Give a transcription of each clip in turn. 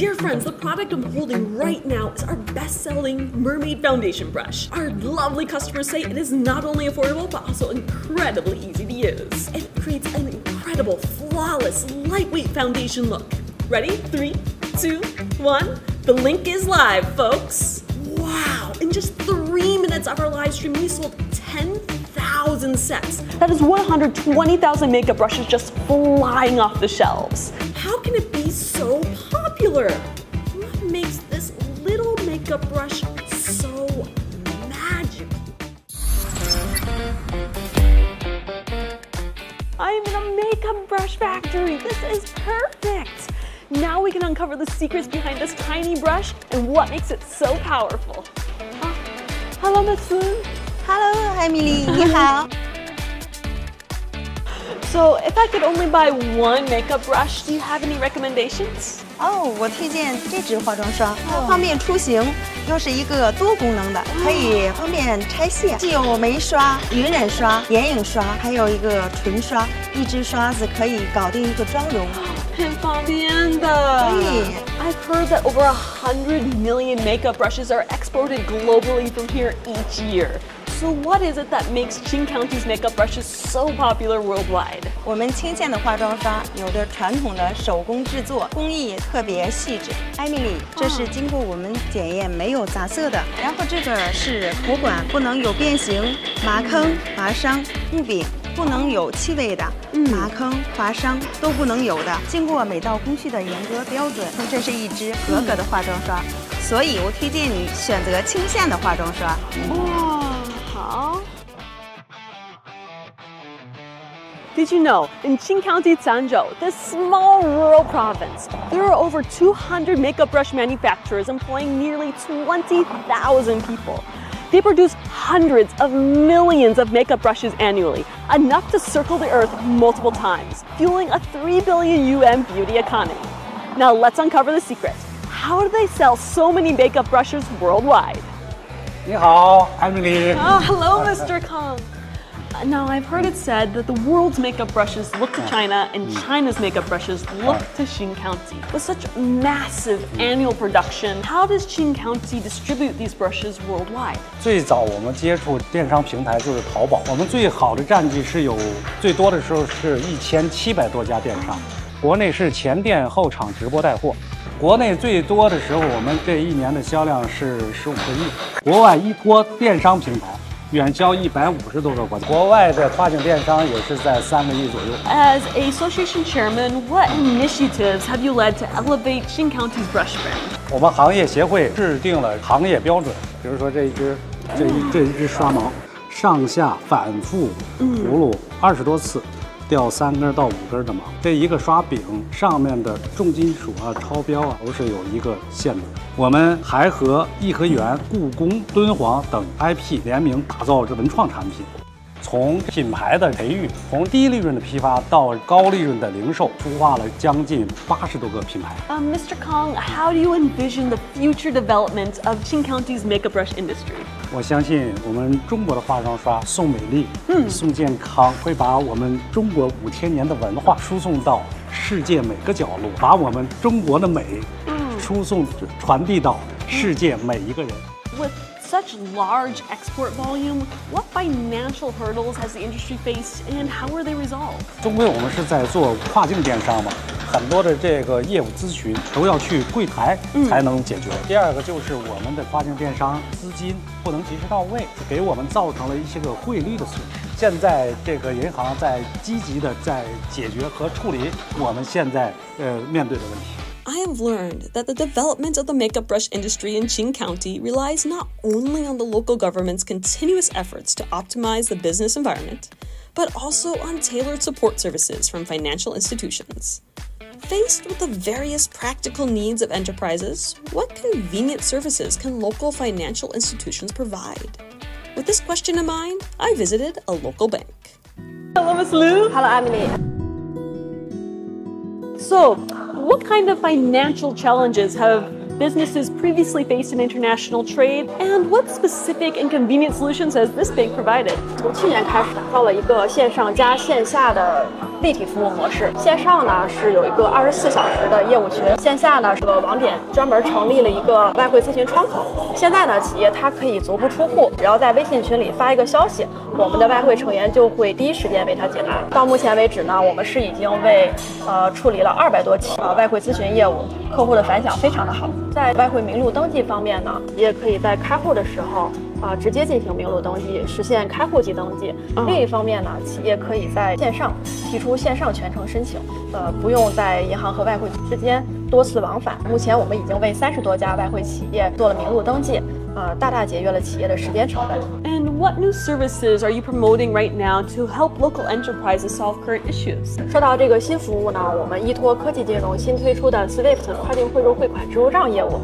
Dear friends, the product I'm holding right now is our best-selling Mermaid Foundation Brush. Our lovely customers say it is not only affordable, but also incredibly easy to use. It creates an incredible, flawless, lightweight foundation look. Ready? 3, 2, 1. The link is live, folks. Wow, in just 3 minutes of our live stream, we sold 10,000 sets. That is 120,000 makeup brushes just flying off the shelves. How can it be so popular? What makes this little makeup brush so magical? I'm in a makeup brush factory. This is perfect. Now we can uncover the secrets behind this tiny brush and what makes it so powerful. Hello, Miss Lu. Hello, Emily. 你好. So, if I could only buy one makeup brush, do you have any recommendations? 我推荐这支化妆刷，它方便出行，又是一个多功能的，可以方便拆卸，既有眉刷、晕染刷、眼影刷，还有一个唇刷，一支刷子可以搞定一个妆容。很方便的。对。I've heard that over 100 million makeup brushes are exported globally from here each year. So what is it that makes Qing County's makeup brushes so popular worldwide? 我们清线的化妆刷有着传统的手工制作，工艺特别细致。Emily， 这是经过我们检验没有杂色的。然后这个是口管，不能有变形、麻坑、划伤、木柄。不能有气味的，麻坑、划伤都不能有的，经过每道工序的严格标准。这是一支合格的化妆刷，所以我推荐你选择清线的化妆刷。好。Did you know, in Qing County, Cangzhou, this small rural province, there are over 200 makeup brush manufacturers employing nearly 20,000 people. They produce hundreds of millions of makeup brushes annually, enough to circle the earth multiple times, fueling a 3 billion yuan beauty economy. Now let's uncover the secret. How do they sell so many makeup brushes worldwide? 你好 Emily. Hello, Mr. Kang. Now, I've heard it said that the world's makeup brushes look to China and China's makeup brushes look to Qing County. With such massive annual production, how does Qing County distribute these brushes worldwide? 最早我们接触电商平台就是淘宝，我们最好的战绩是有最多的时候是1700多家电商，国内是前店后厂直播带货。国内最多的时候，我们这一年的销量是15个亿，国外依托电商平台。远销150多个国家，国外的跨境电商也是在3个亿左右。As a association chairman, what initiatives have you led to elevate Qing County's brush brand? 我们行业协会制定了行业标准，比如说这一支刷毛，上下反复葫芦20多次。掉3根到5根的毛，这一个刷柄上面的重金属超标都是有一个限制。我们还和颐和园、故宫、敦煌等 IP 联名打造这文创产品。从品牌的培育，从低利润的批发到高利润的零售，孵化了将近80多个品牌。Mr. Kang, how do you envision the future development of Qing County's makeup brush industry? 我相信我们中国的化妆刷送美丽、送健康，会把我们中国5000年的文化输送到世界每个角落，把我们中国的美传递到世界每一个人。With such large export volume, what financial hurdles has the industry faced and how are they resolved? 终归我们是在做跨境电商嘛，很多的这个业务咨询都要去柜台才能解决。第二个就是我们的跨境电商资金不能及时到位，给我们造成了一些个汇率的损失。现在这个银行在积极的在解决和处理我们现在面对的问题。I have learned that the development of the makeup brush industry in Qing County relies not only on the local government's continuous efforts to optimize the business environment, but also on tailored support services from financial institutions. Faced with the various practical needs of enterprises, what convenient services can local financial institutions provide? With this question in mind, I visited a local bank. Hello, Ms. Lu. Hello, Emily. So, what kind of financial challenges have businesses previously faced in international trade? And what specific and convenient solutions has this bank provided? 从去年开始打造了一个线上加线下的立体服务模式。线上呢是有一个24小时的业务群，线下呢是个网点，专门成立了一个外汇咨询窗口。现在呢，企业它可以足不出户，只要在微信群里发一个消息，我们的外汇成员就会第一时间为他解答。到目前为止呢，我们是已经为处理了200多起外汇咨询业务，客户的反响非常的好。在外汇名录登记方面呢，也可以在开户的时候直接进行名录登记，实现开户即登记。另一方面呢，企业可以在线上提出线上全程申请，不用在银行和外汇之间多次往返。目前我们已经为30多家外汇企业做了名录登记，大大节约了企业的时间成本。And what new services are you promoting right now to help local enterprises solve current issues? 说到这个新服务呢，我们依托科技金融新推出的 SWIFT 跨境汇入汇款支付账业务，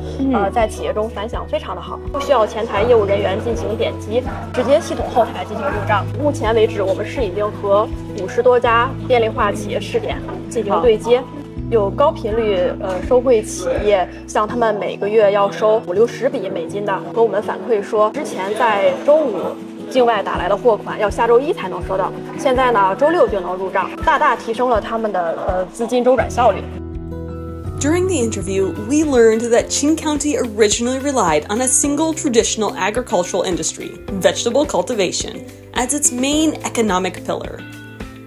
在企业中反响非常的好，不需要前台业务人员进行点击，直接系统后台进行入账。目前为止，我们是已经和50多家便利化企业试点进行对接。有高频率收汇企业，像他们每个月要收50-60笔美金的，和我们反馈说，之前在周5境外打来的货款要下周1才能收到，现在呢周6就能入账，大大提升了他们的资金周转效率。During the interview, we learned that Qing County originally relied on a single traditional agricultural industry, vegetable cultivation, as its main economic pillar.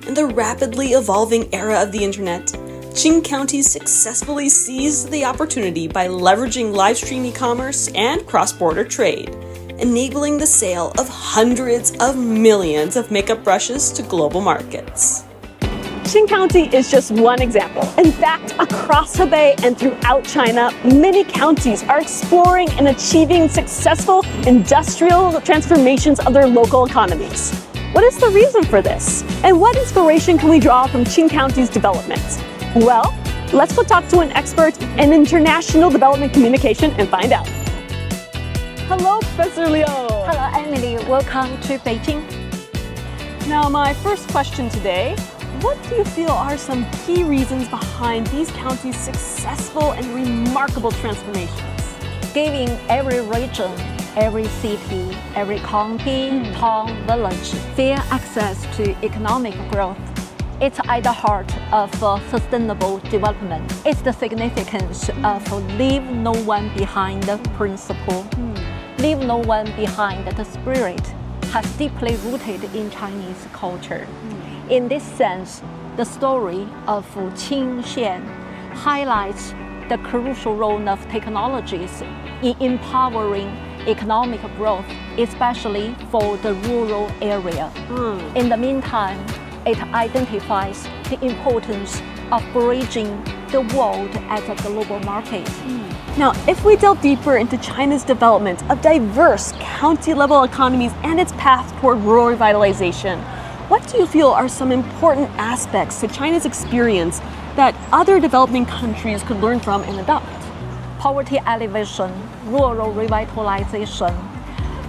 In the rapidly evolving era of the internet, Qing County successfully seized the opportunity by leveraging live stream e-commerce and cross-border trade, enabling the sale of hundreds of millions of makeup brushes to global markets. Qing County is just one example. In fact, across Hebei and throughout China, many counties are exploring and achieving successful industrial transformations of their local economies. What is the reason for this? And what inspiration can we draw from Qing County's development? Well, let's go talk to an expert in international development communication and find out. Hello, Professor Liu. Hello, Emily. Welcome to Beijing. Now, my first question today, what do you feel are some key reasons behind these counties' successful and remarkable transformations? Giving every region, every city, every county, town, village fair access to economic growth. It's at the heart of sustainable development. It's the significance of leave no one behind the principle. Leave no one behind the spirit has deeply rooted in Chinese culture. In this sense, the story of Qingxian highlights the crucial role of technologies in empowering economic growth, especially for the rural area. In the meantime, it identifies the importance of bridging the world as a global market. Now, if we delve deeper into China's development of diverse county-level economies and its path toward rural revitalization, what do you feel are some important aspects to China's experience that other developing countries could learn from and adopt? Poverty alleviation, rural revitalization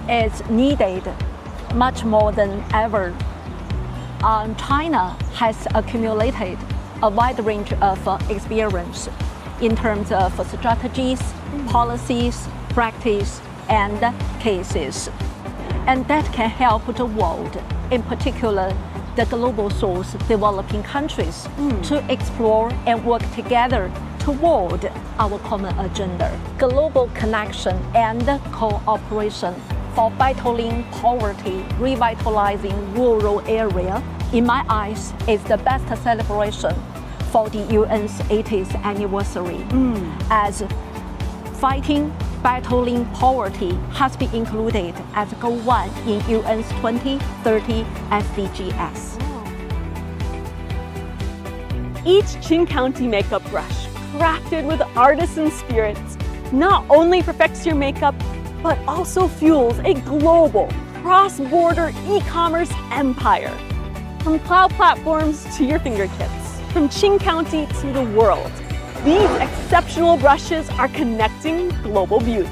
is needed much more than ever. China has accumulated a wide range of experience in terms of strategies, policies, practice, and cases. And that can help the world, in particular the global south developing countries, to explore and work together toward our common agenda. Global connection and cooperation for battling poverty, revitalizing rural area, in my eyes, is the best celebration for the UN's 80th anniversary, as battling poverty has been included as goal 1 in UN's 2030 SDGs. Each Qing County makeup brush, crafted with artisan spirits, not only perfects your makeup, but also fuels a global, cross-border e-commerce empire. From cloud platforms to your fingertips, from Qing County to the world, these exceptional brushes are connecting global beauty.